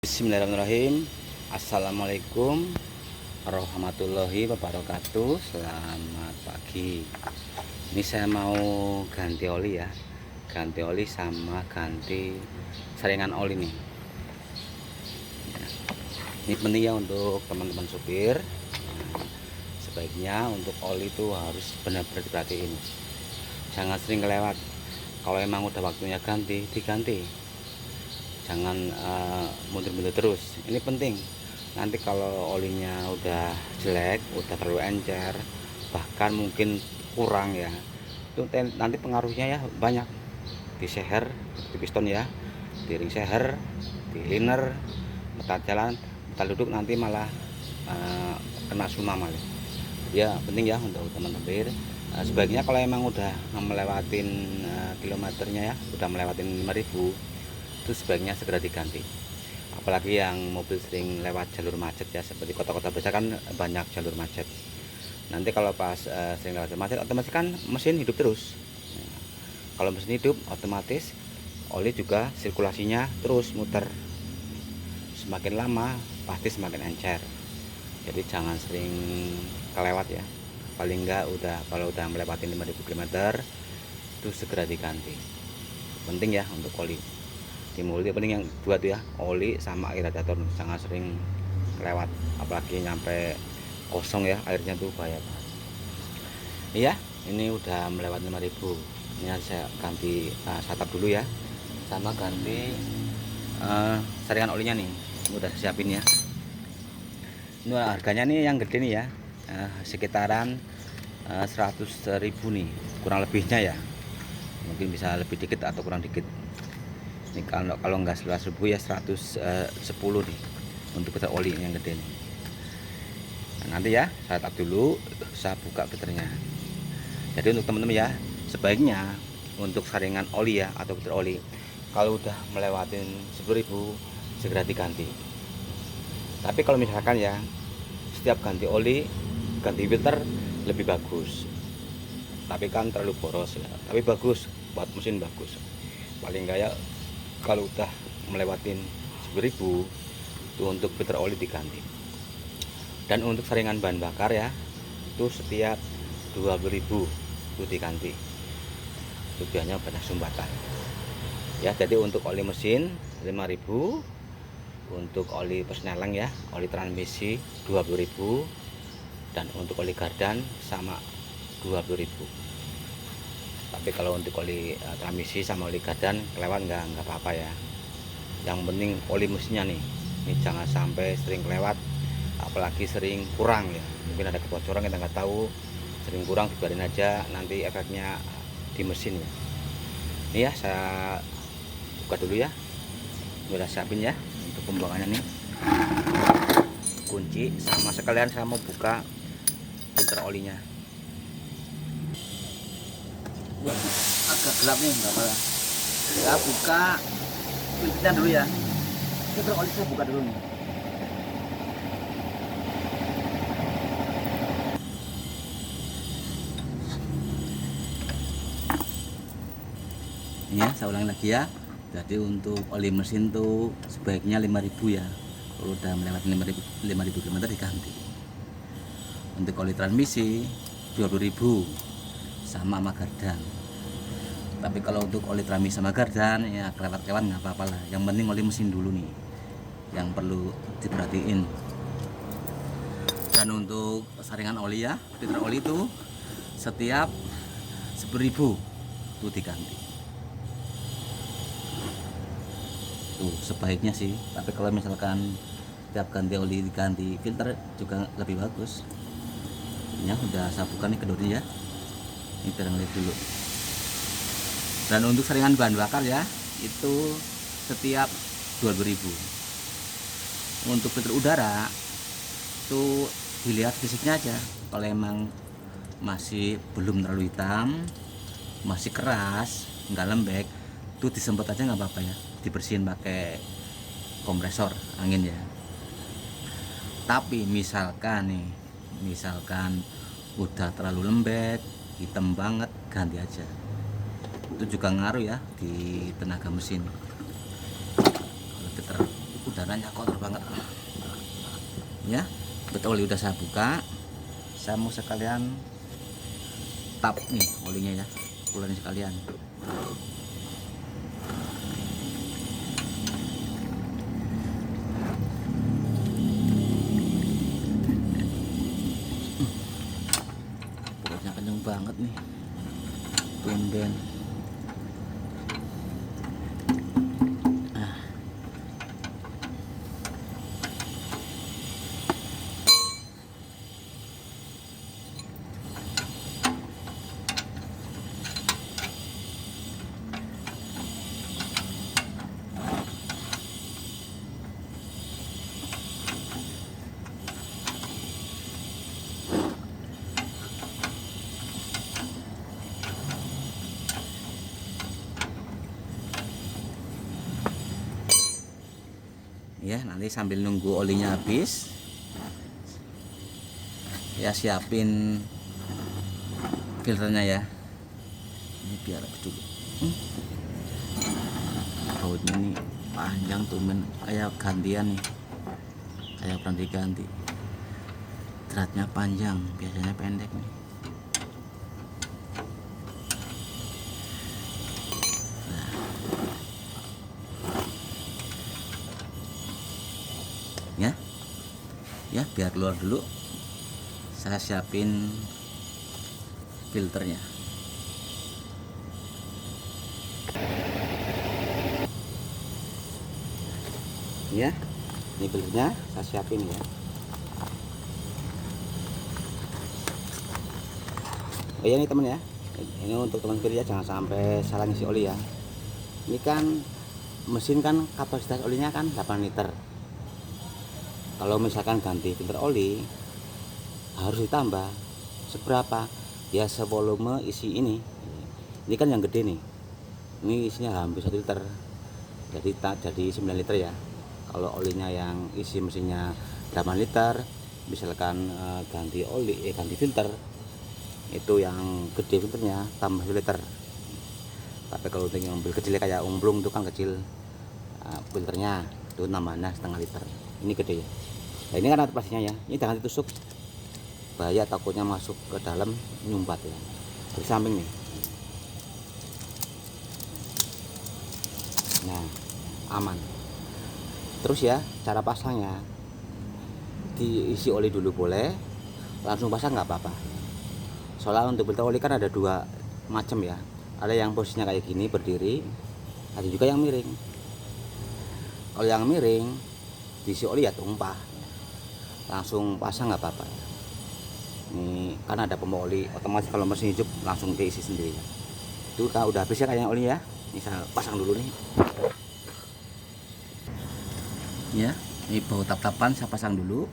Bismillahirrahmanirrahim. Assalamualaikum warahmatullahi wabarakatuh. Selamat pagi. Ini saya mau ganti oli ya. Ganti oli sama ganti saringan oli nih. Ini penting ya untuk teman-teman supir. Sebaiknya untuk oli itu harus benar-benar diperhatiin. Jangan sering kelewat. Kalau emang udah waktunya ganti, diganti. Jangan mundur-mundur terus. Ini penting. Nanti kalau olinya udah jelek, udah terlalu encer, bahkan mungkin kurang ya, itu nanti pengaruhnya ya banyak di seher, di piston ya, di ring seher, di liner, metal jalan, metal duduk, nanti malah kena suma malah. Ya penting ya untuk teman-teman. Sebaiknya kalau emang udah melewatin kilometernya ya, udah melewatin 5000, itu sebaiknya segera diganti. Apalagi yang mobil sering lewat jalur macet ya, seperti kota-kota besar kan banyak jalur macet. Nanti kalau pas sering lewat jalur macet, otomatis kan mesin hidup terus. Kalau mesin hidup, otomatis oli juga sirkulasinya terus muter. Semakin lama pasti semakin encer. Jadi jangan sering kelewat ya. Paling enggak kalau udah melewati 5000 km itu segera diganti. Penting ya untuk oli. Di mobil penting yang dua tuh ya, oli sama air radiator. Jangan sering kelewat, apalagi nyampe kosong ya, airnya tuh bahaya banget. Iya, ini udah melewati 5000. Ini saya ganti satap dulu ya, sama ganti saringan olinya nih. Udah siapin ya. Ini harganya nih yang gede nih ya, sekitaran 100.000 nih, kurang lebihnya ya. Mungkin bisa lebih dikit atau kurang dikit. Ini kalau nggak 11.000 ya 110 nih untuk filter oli yang gede nih. Nah, nanti ya saya tap dulu, saya buka filternya. Jadi untuk teman-teman ya, sebaiknya untuk saringan oli ya atau filter oli, kalau udah melewatin 10.000 segera diganti. Tapi kalau misalkan ya setiap ganti oli, ganti filter lebih bagus. Tapi kan terlalu boros ya. Tapi bagus buat mesin, bagus. Paling nggak ya kalau udah melewatin 10.000 itu untuk filter oli diganti. Dan untuk saringan bahan bakar ya, itu setiap 20.000 itu diganti. Itu biasanya banyak sumbatan ya. Jadi untuk oli mesin 5.000, untuk oli persneling ya, oli transmisi 20.000, dan untuk oli gardan sama 20.000. Tapi kalau untuk oli transmisi sama oli gardan kelewat nggak apa-apa ya. Yang penting oli mesinnya nih, ini jangan sampai sering kelewat, apalagi sering kurang ya. Mungkin ada kebocoran kita nggak tahu, sering kurang dibiarin aja, nanti efeknya di mesin ya. Ini ya saya buka dulu ya. Udah siapin ya untuk pembuangannya nih, kunci sama sekalian saya mau buka filter olinya. Agak gelap nih, nggak apa-apa. Saya buka filternya dulu ya. Filter oli saya buka dulu nih. Ini ya, saya ulangi lagi ya. Jadi untuk oli mesin tuh sebaiknya 5.000 ya. Kalau udah melewati 5.000 km diganti. Untuk oli transmisi 20.000 sama gardan. Tapi kalau untuk oli transmisi sama gardan ya kelewat-kelewat nggak apa-apa lah. Yang penting oli mesin dulu nih yang perlu diperhatiin. Dan untuk saringan oli ya, filter oli itu setiap 10.000 itu diganti. Tuh sebaiknya sih. Tapi kalau misalkan setiap ganti oli diganti filter juga lebih bagus. Ini udah saya buka nih kedornya ya. Ini kita lihat dulu. Dan untuk saringan bahan bakar ya, itu setiap 20.000. Untuk filter udara itu dilihat fisiknya aja. Kalau emang masih belum terlalu hitam, masih keras, nggak lembek, itu disemprot aja nggak apa-apa ya. Dibersihin pakai kompresor angin ya. Tapi misalkan udah terlalu lembek, hitam banget, ganti aja. Itu juga ngaruh ya di tenaga mesin. Kalau filter udaranya kotor banget ya. Betul, oli udah saya buka. Saya mau sekalian tap nih olinya ya, keluarin sekalian. Perutnya kenceng banget nih, tumben. Ya, nanti sambil nunggu olinya habis ya, siapin filternya ya. Ini biar dulu. Bautnya ini panjang tumen, kayak gantian nih, kayak pernah diganti. Dratnya panjang, biasanya pendek nih. Ya biar keluar dulu, saya siapin filternya. Ya, ini filternya saya siapin ya. Oh ya, ini teman ya, ini untuk teman setir ya, jangan sampai salah ngisi oli ya. Ini kan mesin kan kapasitas olinya kan 8 liter. Kalau misalkan ganti filter oli harus ditambah seberapa ya, sevolume isi ini. Ini kan yang gede nih, ini isinya hampir 1 liter, jadi 9 liter ya. Kalau olinya yang isi mesinnya 8 liter, misalkan ganti oli ganti filter, itu yang gede filternya tambah 1 liter. Tapi kalau untuk yang mobil kecil kayak umblung itu kan kecil, filternya itu nambahnya setengah liter. Ini gede ya. Nah, ini kan ada plastiknya ya, ini jangan ditusuk, bahaya, takutnya masuk ke dalam nyumbat ya. Di samping nih. Nah, aman. Terus ya, cara pasangnya diisi oli dulu boleh, langsung pasang nggak apa-apa. Soalnya untuk filter oli kan ada 2 macam ya, ada yang posisinya kayak gini berdiri, ada juga yang miring. Kalau yang miring diisi oli ya tumpah, langsung pasang nggak apa-apa. Ini karena ada pompa oli, otomatis kalau mesin hidup langsung diisi sendiri. Itu kan udah habis ya kayaknya oli ya. Ini saya pasang dulu nih. Ya, ini baut tap-tapan saya pasang dulu.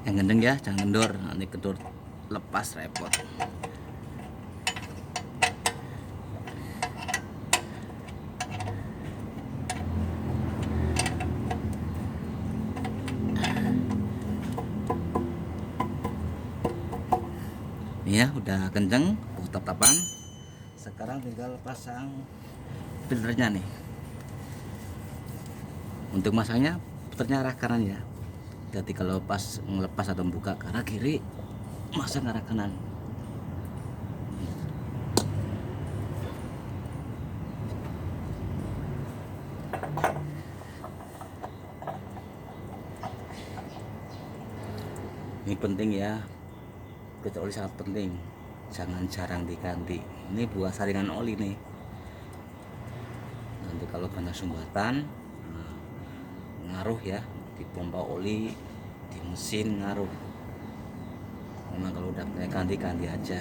Yang gendeng ya, jangan kendor, nanti kendor lepas repot. Ini ya udah kenceng baut tap-tapan. Sekarang tinggal pasang filternya nih. Untuk masangnya filternya arah kanan ya. Jadi kalau pas melepas atau membuka ke arah kiri, masang arah kanan. Ini penting ya, filter oli sangat penting, jangan jarang diganti. Ini buat saringan oli nih, nanti kalau kena sumbatan ngaruh ya, di pompa oli, di mesin ngaruh. Memang kalau udah punya ganti aja.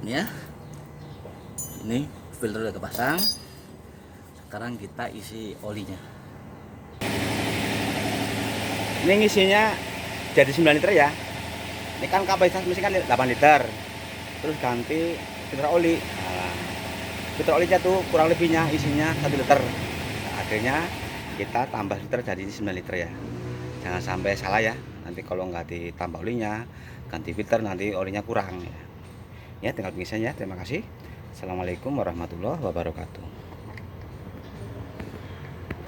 Ini ya, ini filter udah kepasang. Sekarang kita isi olinya. Ini ngisinya jadi 9 liter ya. Ini kan kapasitas mesin kan 8 liter. Terus ganti filter oli. Nah, filter olinya tuh kurang lebihnya isinya 1 liter. Nah, akhirnya kita tambah liter jadi 9 liter ya. Jangan sampai salah ya. Nanti kalau nggak ditambah olinya, ganti filter nanti olinya kurang ya. Ya, tinggal pengisian ya. Terima kasih. Assalamualaikum warahmatullahi wabarakatuh.